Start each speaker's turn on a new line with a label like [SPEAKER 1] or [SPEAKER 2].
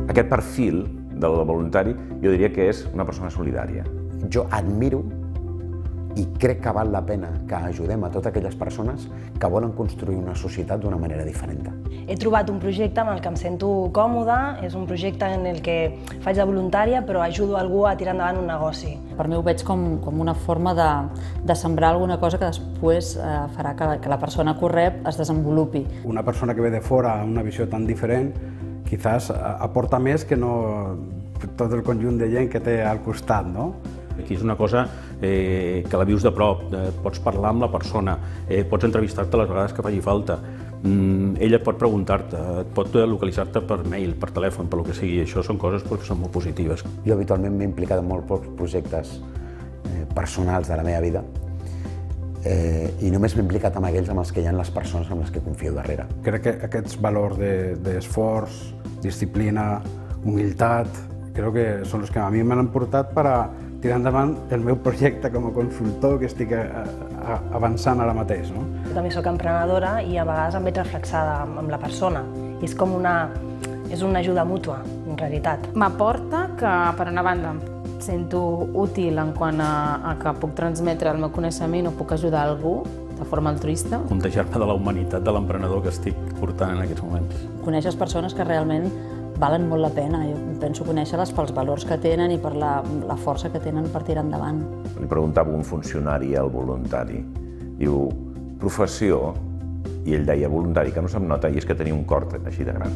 [SPEAKER 1] Aquest perfil del voluntari jo diria que és una persona solidària.
[SPEAKER 2] Jo admiro i crec que val la pena que ajudem a totes aquelles persones que volen construir una societat d'una manera diferent.
[SPEAKER 3] He trobat un projecte amb el que em sento còmoda, és un projecte en el que faig de voluntària però ajudo algú a tirar endavant un negoci.
[SPEAKER 4] Per mi ho veig com una forma de sembrar alguna cosa que després farà que la persona que ho rep es desenvolupi.
[SPEAKER 5] Una persona que ve de fora amb una visió tan diferent quizás aporta més que no tot el conjunt de gent que té al costat, no?
[SPEAKER 6] Aquí és una cosa que la vius de prop, pots parlar amb la persona, pots entrevistar-te les vegades que faci falta, ella pot preguntar-te, pot localitzar-te per mail, per telèfon, per lo que sigui, això són coses que són molt positives.
[SPEAKER 2] Jo habitualment m'he implicat en molts pocs projectes personals de la meva vida i només m'he implicat amb aquells amb els que hi ha les persones amb les que confio darrere.
[SPEAKER 5] Crec que aquests valors d'esforç, disciplina, humilitat, crec que són els que a mi m'han portat per a tirar endavant el meu projecte com a consultor que estic avançant ara mateix. Jo
[SPEAKER 3] també soc emprenedora i a vegades em veig reflexada amb la persona. I és com una ajuda mútua, en realitat.
[SPEAKER 7] M'aporta que, per una banda, em sento útil en quant a que puc transmetre el meu coneixement o puc ajudar algú de forma altruista.
[SPEAKER 6] Contagiar-me de la humanitat de l'emprenedor que estic portant en aquests moments.
[SPEAKER 4] Coneixes persones que realment valen molt la pena. Jo penso conèixer-les pels valors que tenen i per la força que tenen per tirar endavant.
[SPEAKER 1] Li preguntava un funcionari al voluntari, diu, professió, i ell deia voluntari, que no se'm nota, i és que tenia un cor així de gran.